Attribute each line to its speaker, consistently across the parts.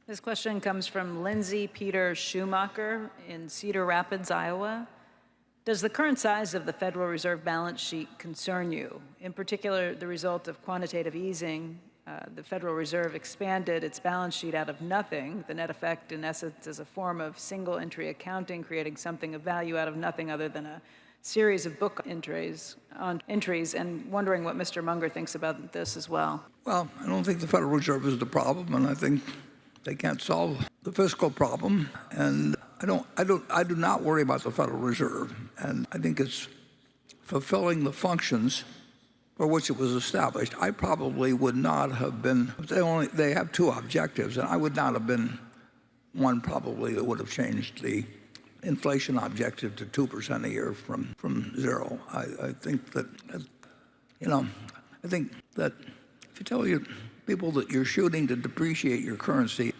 Speaker 1: This question comes from Lindsay Peter Schumacher in Cedar Rapids, Iowa. Does the current size of the Federal Reserve balance sheet concern you? In particular, the result of quantitative easing, the Federal Reserve expanded its balance sheet out of nothing. The net effect, in essence, is a form of single entry accounting, creating something of value out of nothing other than a series of book entries, and wondering what Mr. Munger thinks about this as well.
Speaker 2: Well, I don't think the Federal Reserve is the problem, and I think they can't solve the fiscal problem. And I do not worry about the Federal Reserve, and I think it's fulfilling the functions for which it was established. I probably would not have been. They have two objectives, and I would not have been one probably that would have changed the inflation objective to 2% a year from zero. I think that, I think that if you tell your people that you're shooting to depreciate your currency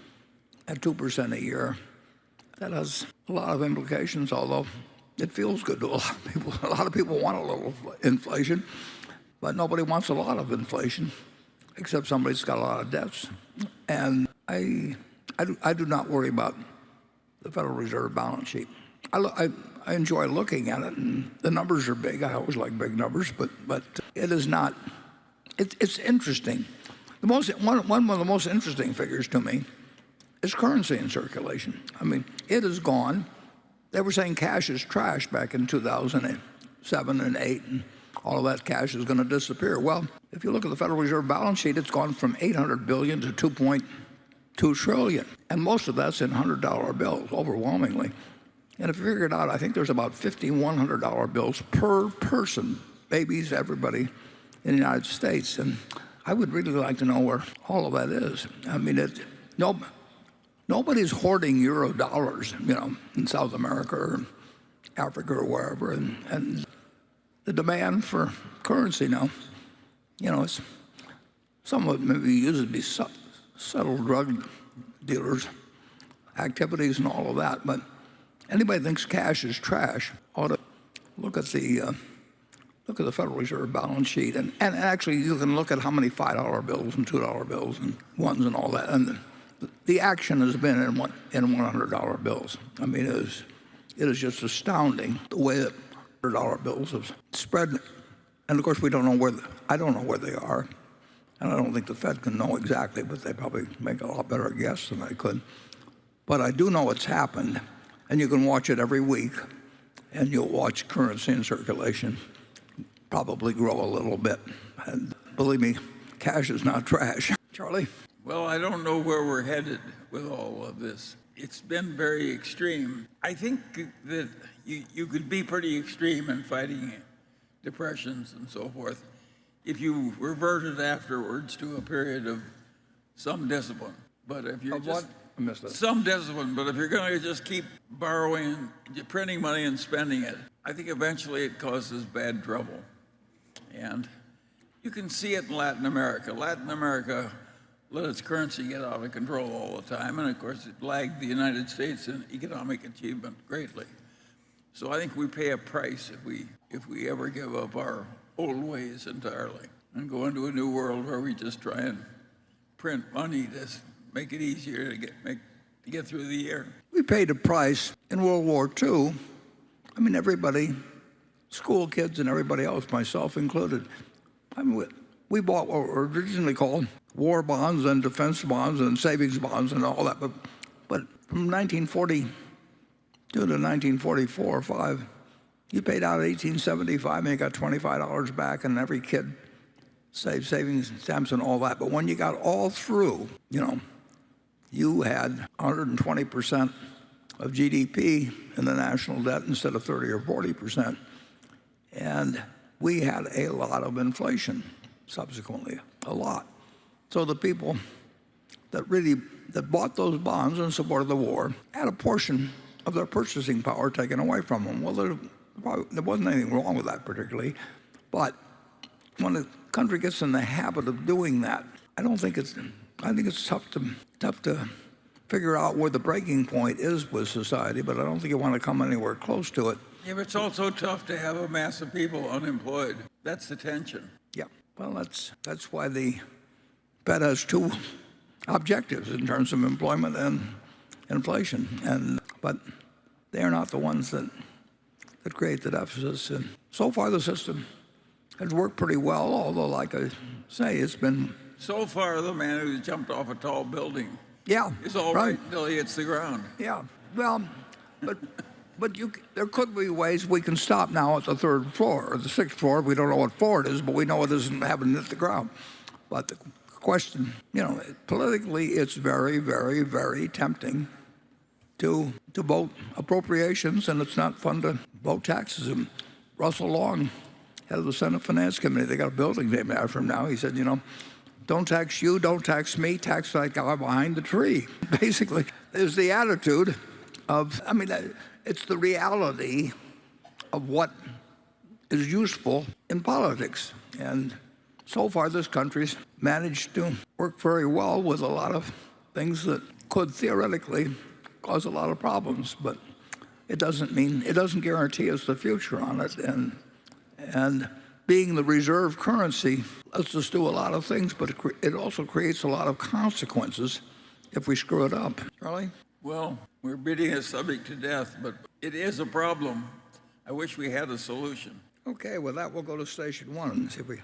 Speaker 2: at 2% a year, that has a lot of implications, although it feels good to a lot of people. A lot of people want a little inflation, but nobody wants a lot of inflation, except somebody's got a lot of debts. And I do not worry about the Federal Reserve balance sheet. I enjoy looking at it, and the numbers are big. I always like big numbers, but it is not. It's interesting. One of the most interesting figures to me is currency in circulation. I mean, it is gone. They were saying cash is trash back in 2007 and 8, and all of that cash is going to disappear. Well, if you look at the Federal Reserve balance sheet, it's gone from $800 billion to $2.2 trillion, and most of that's in $100 bills, overwhelmingly. And if you figure it out, I think there's about 50 $100 bills per person, babies, everybody in the United States. And I would really like to know where all of that is. I mean, nobody's hoarding euro dollars, in South America or Africa or wherever. And the demand for currency now, it's some of it maybe used to be subtle drug dealers' activities and all of that. But anybody who thinks cash is trash ought to look at the Federal Reserve balance sheet, and actually you can look at how many $5 bills and $2 bills and ones and all that, and the action has been in $100 bills. I mean, it is just astounding the way that $100 bills have spread, and of course I don't know where they are, and I don't think the Fed can know exactly, but they probably make a lot better guess than I could. But I do know it's happened, and you can watch it every week, and you'll watch currency in circulation probably grow a little bit. And believe me, cash is not trash. Charlie?
Speaker 3: Well, I don't know where we're headed with all of this. It's been very extreme. I think that you could be pretty extreme in fighting depressions and so forth if you reverted afterwards to a period of some discipline. But if you're some discipline, but if you're going to just keep borrowing, printing money and spending it, I think eventually it causes bad trouble. And you can see it in Latin America. Latin America let its currency get out of control all the time, and of course it lagged the United States in economic achievement greatly. So I think we pay a price if we ever give up our old ways entirely and go into a new world where we just try and print money to make it easier to get through the year.
Speaker 2: We paid a price in World War II. I mean, everybody, school kids and everybody else, myself included. I mean, we bought what were originally called war bonds and defense bonds and savings bonds and all that. But from 1942 to 1944 or 5, you paid out $18.75 and you got $25 back, and every kid saved savings stamps and all that. But when you got all through, you had 120% of GDP in the national debt instead of 30 or 40%. And we had a lot of inflation subsequently, a lot. So the people that bought those bonds in support of the war had a portion of their purchasing power taken away from them. Well, there wasn't anything wrong with that particularly, but when a country gets in the habit of doing that, I think it's tough to figure out where the breaking point is with society, but I don't think you want to come anywhere close to it.
Speaker 3: Yeah, but it's also tough to have a mass of people unemployed. That's the tension.
Speaker 2: Yeah, well, that's why the Fed has two objectives in terms of employment and inflation. But they are not the ones that create the deficits. And so far, the system has worked pretty well, although, like I say, it's been...
Speaker 3: So far, the man who's jumped off a tall building
Speaker 2: Yeah,
Speaker 3: is all right until he hits the ground.
Speaker 2: Yeah, well, but there could be ways we can stop now at the third floor or the sixth floor. We don't know what floor it is, but we know it isn't having hit the ground. But the question, politically, it's very, very, very tempting to vote appropriations, and it's not fun to vote taxes. And Russell Long, head of the Senate Finance Committee, they got a building named after him now. He said, don't tax you, don't tax me, tax that guy behind the tree. Basically, is the attitude of, it's the reality of what is useful in politics. And so far, this country's managed to work very well with a lot of things that could theoretically cause a lot of problems, but it doesn't guarantee us the future on it. And being the reserve currency lets us do a lot of things, but it also creates a lot of consequences if we screw it up. Charlie?
Speaker 3: Well, we're beating a subject to death, but it is a problem. I wish we had a solution.
Speaker 2: Okay, with that, we'll go to station one and see if we